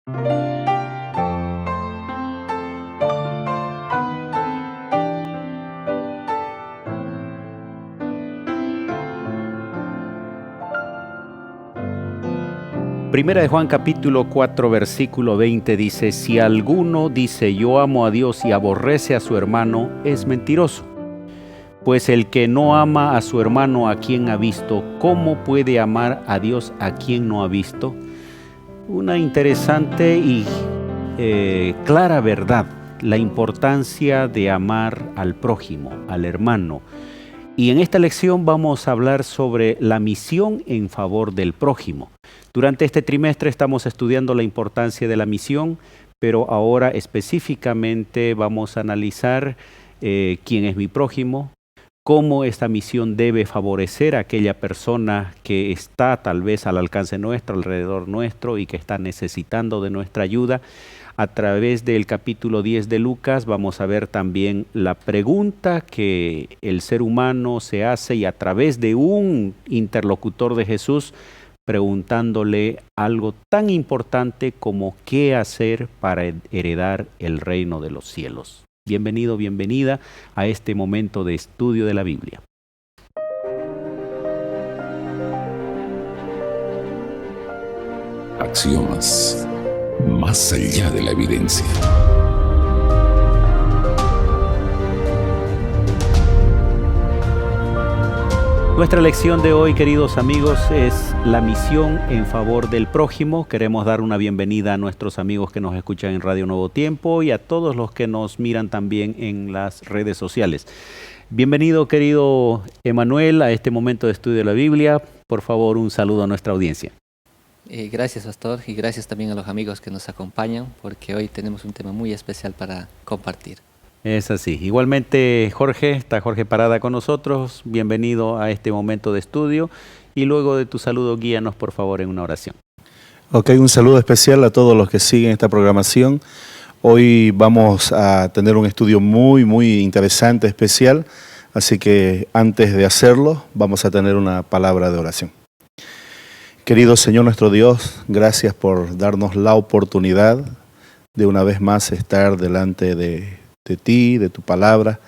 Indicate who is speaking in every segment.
Speaker 1: Primera de Juan capítulo 4 versículo 20 dice: si alguno dice yo amo a Dios y aborrece a su hermano, es mentiroso. Pues el que no ama a su hermano a quien ha visto, ¿cómo puede amar a Dios a quien no ha visto? Una interesante y clara verdad, la importancia de amar al prójimo, al hermano. Y en esta lección vamos a hablar sobre la misión en favor del prójimo. Durante este trimestre estamos estudiando la importancia de la misión, pero ahora específicamente vamos a analizar quién es mi prójimo, cómo esta misión debe favorecer a aquella persona que está tal vez al alcance nuestro, alrededor nuestro y que está necesitando de nuestra ayuda. A través del capítulo 10 de Lucas vamos a ver también la pregunta que el ser humano se hace y a través de un interlocutor de Jesús preguntándole algo tan importante como qué hacer para heredar el reino de los cielos. Bienvenido, bienvenida a este momento de estudio de la Biblia.
Speaker 2: Axiomas, más allá de la evidencia.
Speaker 1: Nuestra lección de hoy, queridos amigos, es la misión en favor del prójimo. Queremos dar una bienvenida a nuestros amigos que nos escuchan en Radio Nuevo Tiempo y a todos los que nos miran también en las redes sociales. Bienvenido, querido Emanuel, a este momento de estudio de la Biblia. Por favor, un saludo a nuestra audiencia.
Speaker 3: Gracias, Pastor, y gracias también a los amigos que nos acompañan, porque hoy tenemos un tema muy especial para compartir.
Speaker 1: Es así. Igualmente, Jorge, está Jorge Parada con nosotros. Bienvenido a este momento de estudio. Y luego de tu saludo, guíanos por favor en una oración.
Speaker 4: Ok, un saludo especial a todos los que siguen esta programación. Hoy vamos a tener un estudio muy interesante, especial. Así que antes de hacerlo, vamos a tener una palabra de oración. Querido Señor nuestro Dios, gracias por darnos la oportunidad de una vez más estar delante de ti, de tu palabra.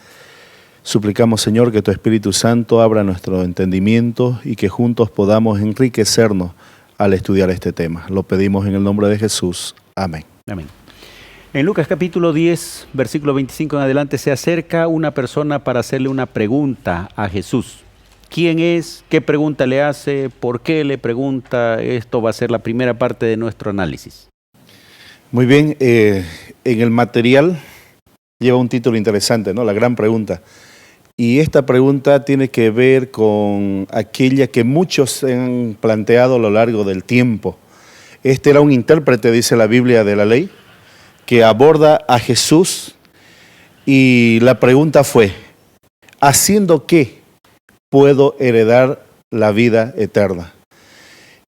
Speaker 4: Suplicamos, Señor, que tu Espíritu Santo abra nuestro entendimiento y que juntos podamos enriquecernos al estudiar este tema. Lo pedimos en el nombre de Jesús. Amén.
Speaker 1: Amén. En Lucas capítulo 10, versículo 25 en adelante, se acerca una persona para hacerle una pregunta a Jesús. ¿Quién es? ¿Qué pregunta le hace? ¿Por qué le pregunta? Esto va a ser la primera parte de nuestro análisis.
Speaker 4: Muy bien, en el material lleva un título interesante, ¿no? La gran pregunta. Y esta pregunta tiene que ver con aquella que muchos se han planteado a lo largo del tiempo. Este era un intérprete, dice la Biblia, de la ley, que aborda a Jesús y la pregunta fue: ¿haciendo qué puedo heredar la vida eterna?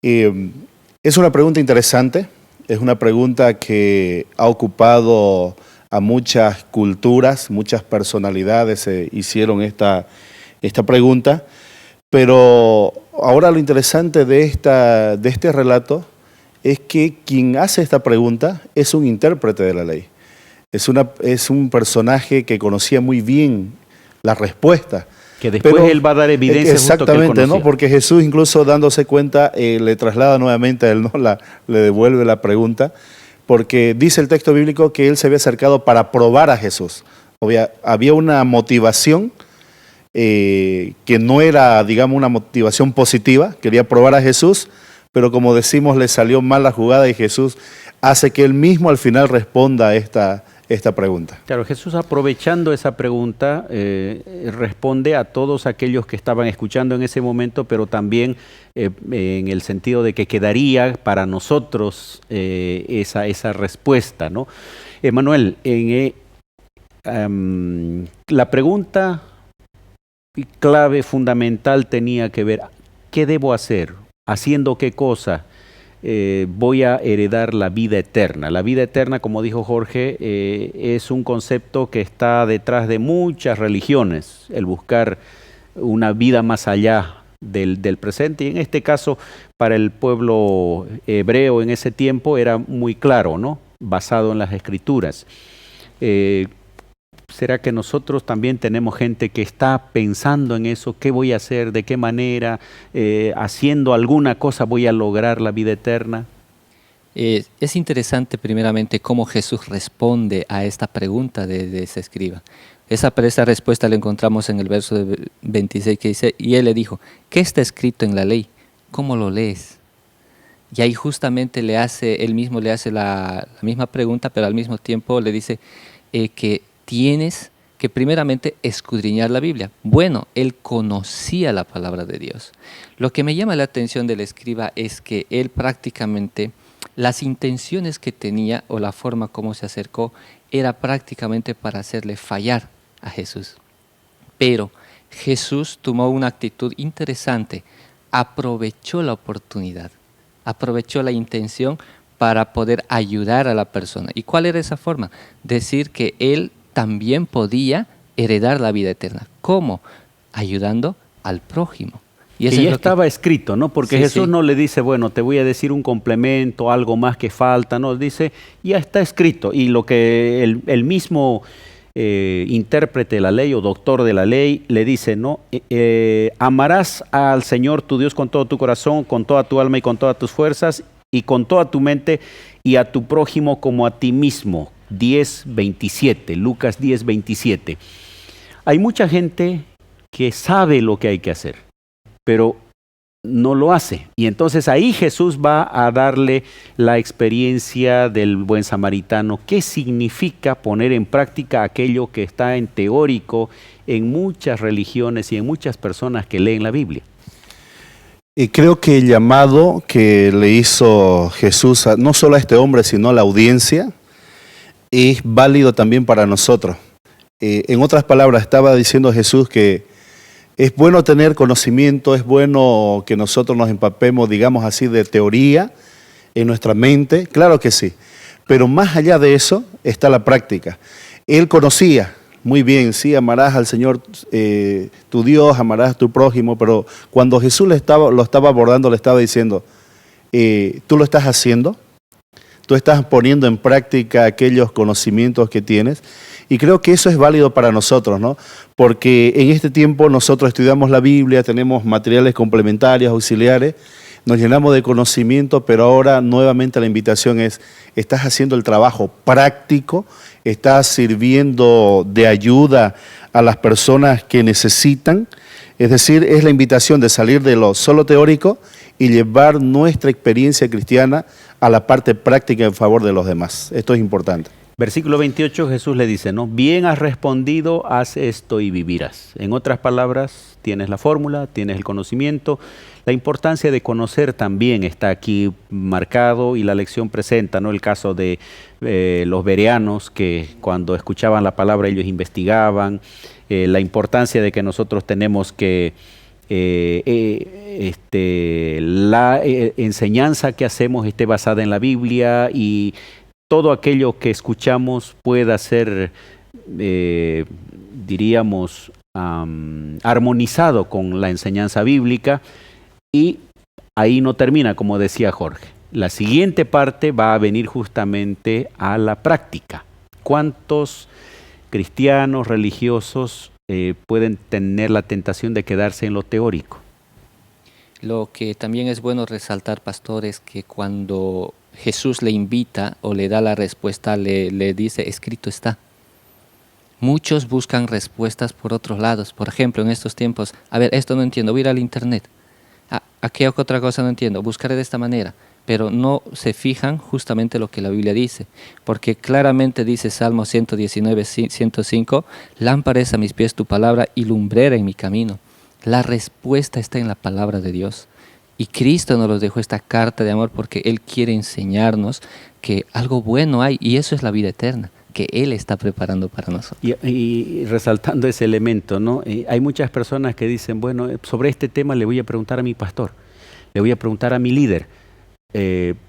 Speaker 4: Es una pregunta interesante, es una pregunta que ha ocupado a muchas culturas, muchas personalidades hicieron esta pregunta, pero ahora lo interesante de este relato es que quien hace esta pregunta es un intérprete de la ley, es un personaje que conocía muy bien la respuesta.
Speaker 1: Que después él va a dar evidencia.
Speaker 4: Exactamente, ¿no? Porque Jesús, incluso dándose cuenta, le traslada nuevamente a él, ¿no? Le devuelve la pregunta, porque dice el texto bíblico que él se había acercado para probar a Jesús. Había una motivación que no era, digamos, una motivación positiva, quería probar a Jesús, pero como decimos, le salió mal la jugada y Jesús hace que él mismo al final responda a esta pregunta.
Speaker 1: Claro, Jesús, aprovechando esa pregunta, responde a todos aquellos que estaban escuchando en ese momento, pero también en el sentido de que quedaría para nosotros esa respuesta, ¿no? Emanuel, la pregunta clave fundamental tenía que ver: ¿qué debo hacer? ¿Haciendo qué cosa? Voy a heredar la vida eterna. La vida eterna, como dijo Jorge, es un concepto que está detrás de muchas religiones, el buscar una vida más allá del presente. Y en este caso, para el pueblo hebreo en ese tiempo era muy claro, ¿no? Basado en las Escrituras. ¿Será que nosotros también tenemos gente que está pensando en eso? ¿Qué voy a hacer? ¿De qué manera? ¿Haciendo alguna cosa voy a lograr la vida eterna?
Speaker 3: Es interesante primeramente cómo Jesús responde a esta pregunta de ese escriba. Esa respuesta la encontramos en el verso 26 que dice, y él le dijo, ¿qué está escrito en la ley? ¿Cómo lo lees? Y ahí justamente él mismo le hace la misma pregunta, pero al mismo tiempo le dice que tienes que primeramente escudriñar la Biblia. Bueno, él conocía la palabra de Dios. Lo que me llama la atención del escriba es que él prácticamente, las intenciones que tenía o la forma como se acercó, era prácticamente para hacerle fallar a Jesús. Pero Jesús tomó una actitud interesante, aprovechó la oportunidad, aprovechó la intención para poder ayudar a la persona. ¿Y cuál era esa forma? Decir que él también podía heredar la vida eterna. ¿Cómo? Ayudando al prójimo.
Speaker 1: Y ya estaba escrito, ¿no? Porque Jesús no le dice, bueno, te voy a decir un complemento, algo más que falta, no, dice, ya está escrito. Y lo que el mismo intérprete de la ley o doctor de la ley le dice, ¿no? Amarás al Señor tu Dios con todo tu corazón, con toda tu alma y con todas tus fuerzas y con toda tu mente, y a tu prójimo como a ti mismo. 10:27, Lucas 10:27. Hay mucha gente que sabe lo que hay que hacer, pero no lo hace. Y entonces ahí Jesús va a darle la experiencia del buen samaritano. ¿Qué significa poner en práctica aquello que está en teórico en muchas religiones y en muchas personas que leen la Biblia?
Speaker 4: Y creo que el llamado que le hizo Jesús, no solo a este hombre, sino a la audiencia, es válido también para nosotros. En otras palabras, estaba diciendo Jesús que es bueno tener conocimiento, es bueno que nosotros nos empapemos, digamos así, de teoría en nuestra mente, claro que sí, pero más allá de eso está la práctica. Él conocía muy bien, sí, amarás al Señor tu Dios, amarás a tu prójimo, pero cuando Jesús lo estaba abordando, le estaba diciendo, ¿tú lo estás haciendo? ¿Tú estás poniendo en práctica aquellos conocimientos que tienes? Y creo que eso es válido para nosotros, ¿no? Porque en este tiempo nosotros estudiamos la Biblia, tenemos materiales complementarios, auxiliares, nos llenamos de conocimiento, pero ahora nuevamente la invitación es, ¿estás haciendo el trabajo práctico? ¿Estás sirviendo de ayuda a las personas que necesitan? Es decir, es la invitación de salir de lo solo teórico y llevar nuestra experiencia cristiana a la parte práctica en favor de los demás. Esto es importante.
Speaker 1: Versículo 28, Jesús le dice, ¿no? Bien has respondido, haz esto y vivirás. En otras palabras, tienes la fórmula, tienes el conocimiento. La importancia de conocer también está aquí marcado y la lección presenta, ¿no? El caso de los bereanos que cuando escuchaban la palabra ellos investigaban. La importancia de que nosotros tenemos que la enseñanza que hacemos esté basada en la Biblia y todo aquello que escuchamos pueda ser, diríamos, armonizado con la enseñanza bíblica. Y ahí no termina, como decía Jorge. La siguiente parte va a venir justamente a la práctica. ¿Cuántos cristianos religiosos pueden tener la tentación de quedarse en lo teórico?
Speaker 3: Lo que también es bueno resaltar, pastor, es que cuando Jesús le invita o le da la respuesta, le dice, escrito está. Muchos buscan respuestas por otros lados. Por ejemplo, en estos tiempos, a ver, esto no entiendo, voy a ir al internet. ¿A qué otra cosa no entiendo? Buscaré de esta manera. Pero no se fijan justamente lo que la Biblia dice. Porque claramente dice Salmo 119, 105, lámpara es a mis pies tu palabra y lumbrera en mi camino. La respuesta está en la palabra de Dios. Y Cristo nos dejó esta carta de amor porque Él quiere enseñarnos que algo bueno hay y eso es la vida eterna, que Él está preparando para nosotros.
Speaker 1: Y resaltando ese elemento, ¿no? Hay muchas personas que dicen, bueno, sobre este tema le voy a preguntar a mi pastor, le voy a preguntar a mi líder.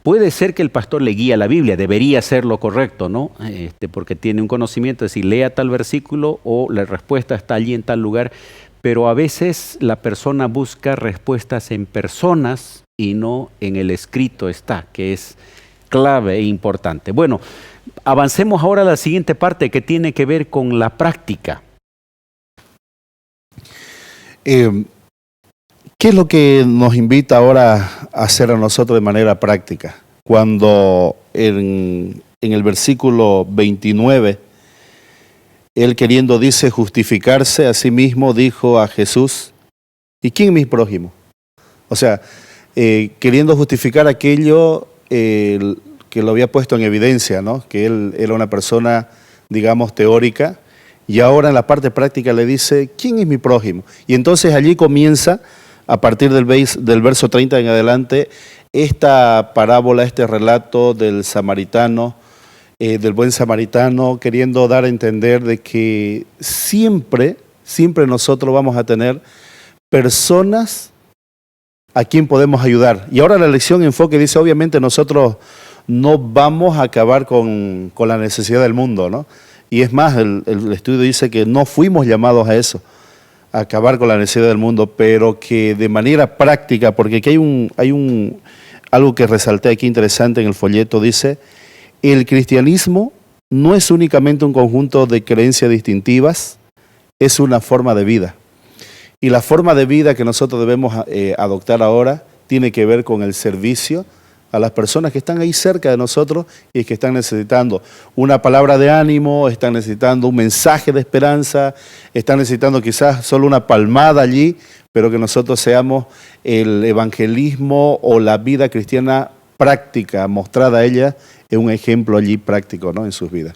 Speaker 1: Puede ser que el pastor le guíe a la Biblia, debería ser lo correcto, ¿no? Porque tiene un conocimiento, es decir, lea tal versículo o la respuesta está allí en tal lugar. pero a veces la persona busca respuestas en personas y no en el escrito está, que es clave e importante. Bueno, avancemos ahora a la siguiente parte que tiene que ver con la práctica.
Speaker 4: ¿Qué es lo que nos invita ahora a hacer a nosotros de manera práctica? Cuando en el versículo 29, él queriendo, dice, justificarse a sí mismo, dijo a Jesús, ¿y quién es mi prójimo? O sea, queriendo justificar aquello que lo había puesto en evidencia, ¿no? Que él era una persona, digamos, teórica, y ahora en la parte práctica le dice, ¿quién es mi prójimo? Y entonces allí comienza, a partir del verso 30 en adelante, esta parábola, este relato del samaritano, del buen samaritano, queriendo dar a entender de que siempre nosotros vamos a tener personas a quien podemos ayudar. Y ahora la lección enfoque dice, obviamente nosotros no vamos a acabar con la necesidad del mundo, ¿no? Y es más, el estudio dice que no fuimos llamados a eso, a acabar con la necesidad del mundo, pero que de manera práctica, porque aquí hay algo que resalté aquí interesante en el folleto, dice, el cristianismo no es únicamente un conjunto de creencias distintivas, es una forma de vida. Y la forma de vida que nosotros debemos adoptar ahora tiene que ver con el servicio a las personas que están ahí cerca de nosotros y que están necesitando una palabra de ánimo, están necesitando un mensaje de esperanza, están necesitando quizás solo una palmada allí, pero que nosotros seamos el evangelismo o la vida cristiana práctica mostrada a ella en un ejemplo allí práctico, ¿no? En sus vidas.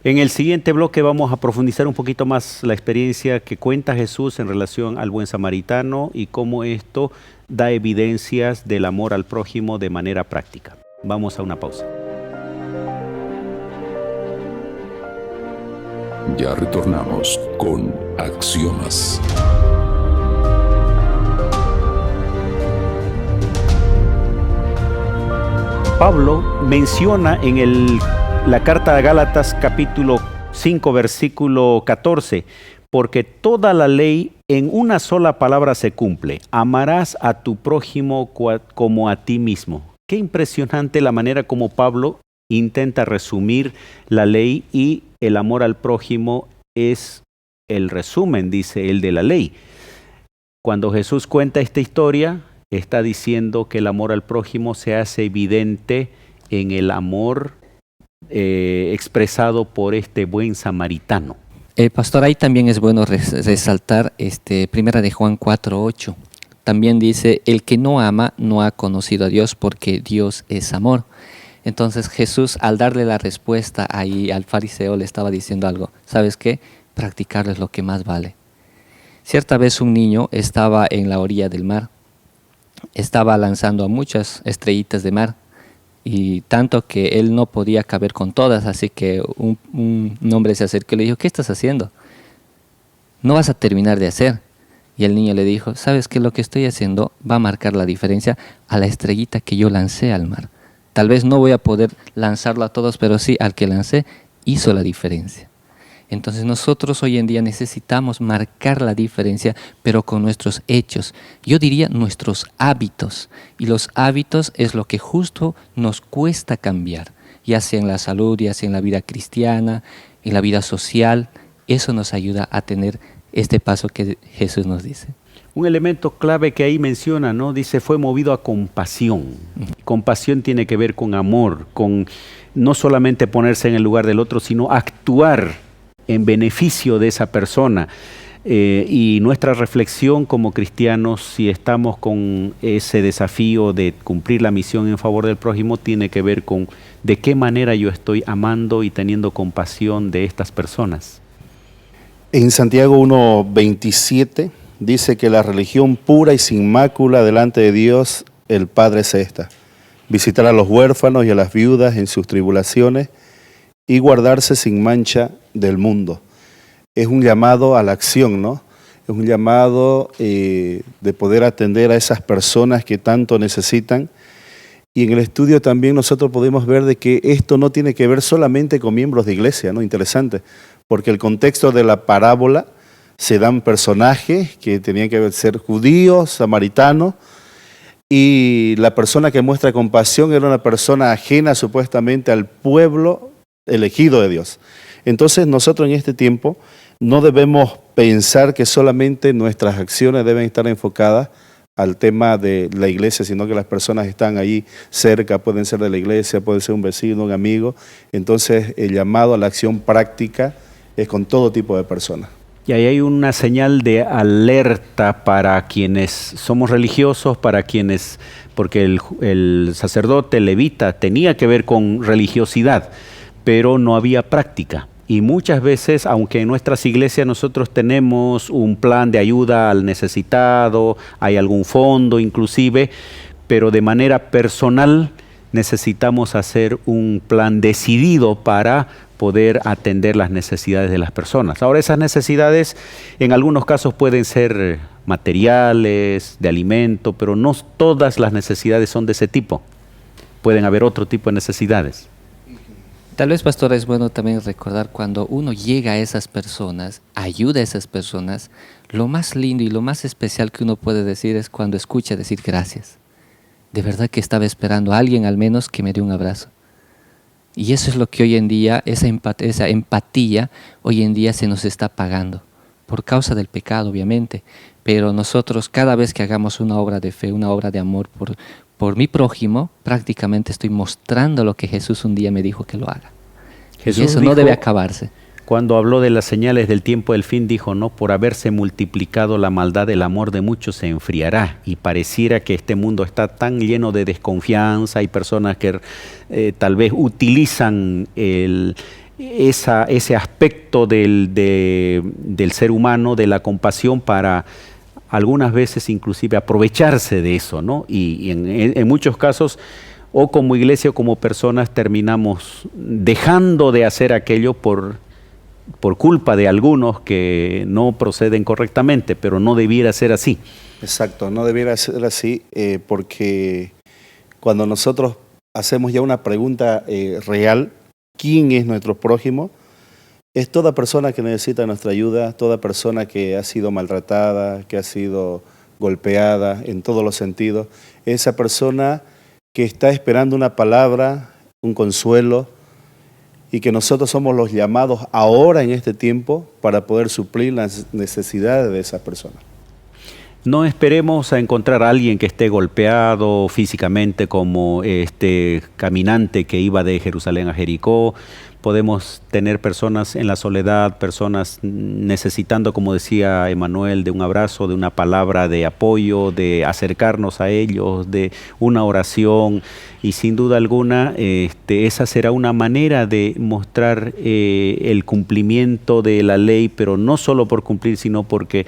Speaker 1: En el siguiente bloque vamos a profundizar un poquito más la experiencia que cuenta Jesús en relación al buen samaritano y cómo esto da evidencias del amor al prójimo de manera práctica. Vamos a una pausa.
Speaker 2: Ya retornamos con Axiomas.
Speaker 1: Pablo menciona en la carta a Gálatas capítulo 5 versículo 14, porque toda la ley en una sola palabra se cumple, amarás a tu prójimo como a ti mismo. Qué impresionante la manera como Pablo intenta resumir la ley y el amor al prójimo es el resumen, dice él, de la ley. Cuando Jesús cuenta esta historia, está diciendo que el amor al prójimo se hace evidente en el amor expresado por este buen samaritano.
Speaker 3: Pastor, ahí también es bueno resaltar primera de Juan 4:8. También dice, el que no ama no ha conocido a Dios porque Dios es amor. Entonces Jesús, al darle la respuesta ahí al fariseo, le estaba diciendo algo. ¿Sabes qué? Practicarlo es lo que más vale. Cierta vez un niño estaba en la orilla del mar. Estaba lanzando a muchas estrellitas de mar. Y tanto que él no podía caber con todas, así que un hombre se acercó y le dijo, ¿qué estás haciendo? No vas a terminar de hacer. Y el niño le dijo, ¿sabes qué? Lo que estoy haciendo va a marcar la diferencia a la estrellita que yo lancé al mar. Tal vez no voy a poder lanzarlo a todos, pero sí al que lancé hizo la diferencia. Entonces nosotros hoy en día necesitamos marcar la diferencia, pero con nuestros hechos. Yo diría nuestros hábitos. Y los hábitos es lo que justo nos cuesta cambiar, ya sea en la salud, ya sea en la vida cristiana, en la vida social. Eso nos ayuda a tener este paso que Jesús nos dice.
Speaker 1: Un elemento clave que ahí menciona, ¿no? Dice, fue movido a compasión. Compasión tiene que ver con amor, con no solamente ponerse en el lugar del otro, sino actuar en beneficio de esa persona. Y nuestra reflexión como cristianos, si estamos con ese desafío de cumplir la misión en favor del prójimo, tiene que ver con de qué manera yo estoy amando y teniendo compasión de estas personas.
Speaker 4: En Santiago 1:27 dice que la religión pura y sin mácula delante de Dios el Padre es esta: visitar a los huérfanos y a las viudas en sus tribulaciones y guardarse sin mancha del mundo. Es un llamado a la acción, ¿no? Es un llamado de poder atender a esas personas que tanto necesitan. Y en el estudio también nosotros podemos ver de que esto no tiene que ver solamente con miembros de iglesia, ¿no? Interesante, porque el contexto de la parábola se dan personajes que tenían que ser judíos, samaritanos, y la persona que muestra compasión era una persona ajena supuestamente al pueblo elegido de Dios. Entonces nosotros en este tiempo no debemos pensar que solamente nuestras acciones deben estar enfocadas al tema de la iglesia, sino que las personas están ahí cerca, pueden ser de la iglesia, puede ser un vecino, un amigo. Entonces el llamado a la acción práctica es con todo tipo de personas.
Speaker 1: Y ahí hay una señal de alerta para quienes somos religiosos, para quienes, porque el sacerdote levita tenía que ver con religiosidad, pero no había práctica. Y muchas veces, aunque en nuestras iglesias nosotros tenemos un plan de ayuda al necesitado, hay algún fondo inclusive, pero de manera personal necesitamos hacer un plan decidido para poder atender las necesidades de las personas. Ahora, esas necesidades en algunos casos pueden ser materiales, de alimento, pero no todas las necesidades son de ese tipo. Pueden haber otro tipo de necesidades.
Speaker 3: Tal vez, pastor, es bueno también recordar cuando uno llega a esas personas, ayuda a esas personas, lo más lindo y lo más especial que uno puede decir es cuando escucha decir gracias. De verdad que estaba esperando a alguien al menos que me dé un abrazo. Y eso es lo que hoy en día, esa empatía, hoy en día se nos está pagando, por causa del pecado obviamente, pero nosotros cada vez que hagamos una obra de fe, una obra de amor por mi prójimo, prácticamente estoy mostrando lo que Jesús un día me dijo que lo haga.
Speaker 1: Jesús
Speaker 3: y eso
Speaker 1: dijo,
Speaker 3: no debe acabarse.
Speaker 1: Cuando habló de las señales del tiempo del fin, dijo, no, por haberse multiplicado la maldad, el amor de muchos se enfriará. Y pareciera que este mundo está tan lleno de desconfianza. Hay personas que tal vez utilizan ese aspecto del ser humano, de la compasión, para algunas veces inclusive aprovecharse de eso, ¿no? Y en muchos casos, o como iglesia o como personas, terminamos dejando de hacer aquello por culpa de algunos que no proceden correctamente, pero no debiera ser así.
Speaker 4: Exacto, no debiera ser así, porque cuando nosotros hacemos ya una pregunta real, ¿quién es nuestro prójimo? Es toda persona que necesita nuestra ayuda, toda persona que ha sido maltratada, que ha sido golpeada en todos los sentidos. Esa persona que está esperando una palabra, un consuelo, y que nosotros somos los llamados ahora en este tiempo para poder suplir las necesidades de esas personas.
Speaker 1: No esperemos a encontrar a alguien que esté golpeado físicamente como este caminante que iba de Jerusalén a Jericó. Podemos tener personas en la soledad, personas necesitando, como decía Emanuel, de un abrazo, de una palabra de apoyo, de acercarnos a ellos, de una oración. Y sin duda alguna, esa será una manera de mostrar el cumplimiento de la ley, pero no solo por cumplir, sino porque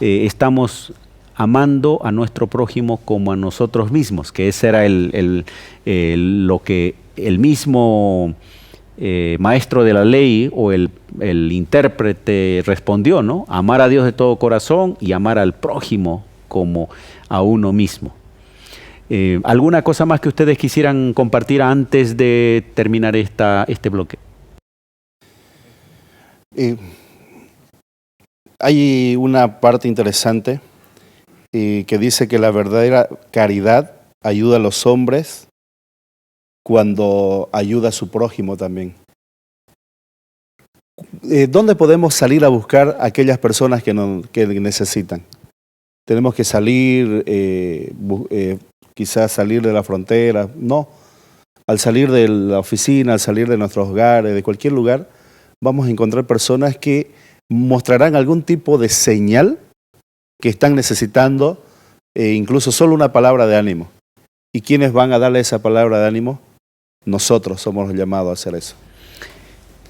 Speaker 1: estamos amando a nuestro prójimo como a nosotros mismos, que ese era lo que el mismo maestro de la ley o el intérprete respondió, ¿no? Amar a Dios de todo corazón y amar al prójimo como a uno mismo. ¿Alguna cosa más que ustedes quisieran compartir antes de terminar este bloque?
Speaker 4: Hay una parte interesante que dice que la verdadera caridad ayuda a los hombres cuando ayuda a su prójimo también. ¿Dónde podemos salir a buscar a aquellas personas que necesitan? Tenemos que salir, quizás salir de la frontera. No, al salir de la oficina, al salir de nuestros hogares, de cualquier lugar, vamos a encontrar personas que mostrarán algún tipo de señal que están necesitando, incluso solo una palabra de ánimo. ¿Y quiénes van a darle esa palabra de ánimo? Nosotros somos los llamados a hacer eso.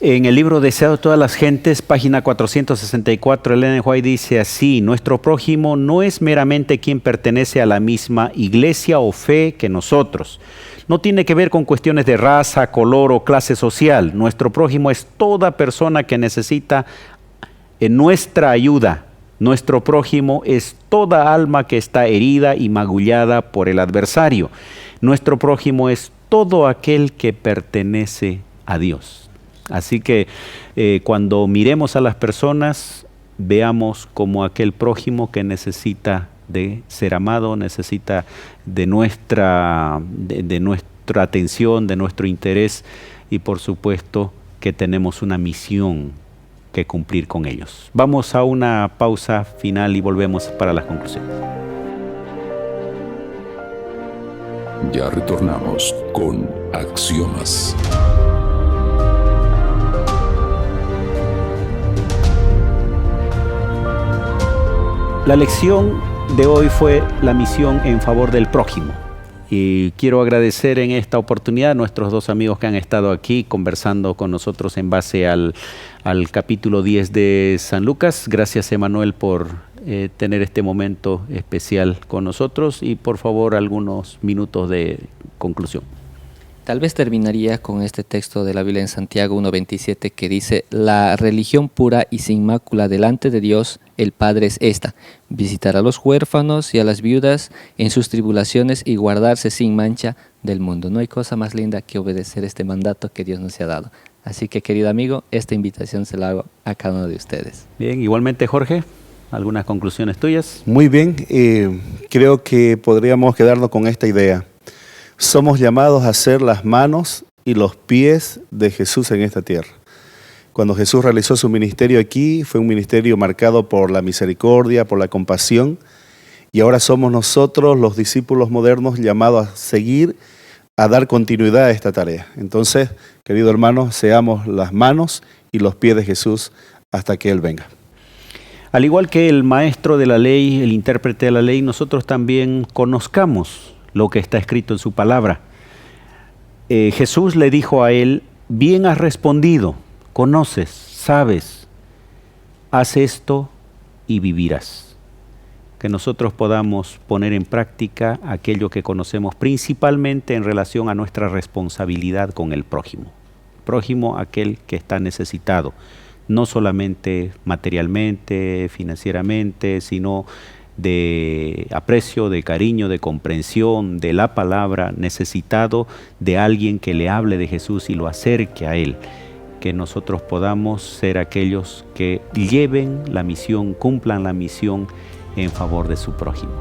Speaker 1: En el libro Deseado de todas las gentes, página 464, Ellen White dice así: nuestro prójimo no es meramente quien pertenece a la misma iglesia o fe que nosotros. No tiene que ver con cuestiones de raza, color o clase social. Nuestro prójimo es toda persona que necesita nuestra ayuda. Nuestro prójimo es toda alma que está herida y magullada por el adversario. Nuestro prójimo es todo aquel que pertenece a Dios. Así que cuando miremos a las personas, veamos como aquel prójimo que necesita de ser amado, necesita de nuestra atención, de nuestro interés, y por supuesto que tenemos una misión que cumplir con ellos. Vamos a una pausa final y volvemos para las conclusiones.
Speaker 2: Ya retornamos con Axiomas.
Speaker 1: La lección de hoy fue la misión en favor del prójimo. Y quiero agradecer en esta oportunidad a nuestros dos amigos que han estado aquí conversando con nosotros en base al capítulo 10 de San Lucas. Gracias, Emanuel, por tener este momento especial con nosotros, y por favor algunos minutos de conclusión.
Speaker 3: Tal vez terminaría con este texto de la Biblia en Santiago 1:27 que dice: la religión pura y sin mácula delante de Dios el Padre es esta: visitar a los huérfanos y a las viudas en sus tribulaciones y guardarse sin mancha del mundo. No hay cosa más linda que obedecer este mandato que Dios nos ha dado. Así que, querido amigo, esta invitación se la hago a cada uno de ustedes.
Speaker 1: Bien, igualmente, Jorge, ¿algunas conclusiones tuyas?
Speaker 4: Muy bien, creo que podríamos quedarnos con esta idea. Somos llamados a ser las manos y los pies de Jesús en esta tierra. Cuando Jesús realizó su ministerio aquí, fue un ministerio marcado por la misericordia, por la compasión, y ahora somos nosotros, los discípulos modernos, llamados a seguir, a dar continuidad a esta tarea. Entonces, querido hermano, seamos las manos y los pies de Jesús hasta que Él venga.
Speaker 1: Al igual que el maestro de la ley, el intérprete de la ley, nosotros también conozcamos lo que está escrito en su palabra. Jesús le dijo a él: bien has respondido, conoces, sabes, haz esto y vivirás. Que nosotros podamos poner en práctica aquello que conocemos, principalmente en relación a nuestra responsabilidad con el prójimo. Prójimo, aquel que está necesitado, no solamente materialmente, financieramente, sino de aprecio, de cariño, de comprensión, de la palabra, necesitado de alguien que le hable de Jesús y lo acerque a Él. Que nosotros podamos ser aquellos que lleven la misión, cumplan la misión en favor de su prójimo.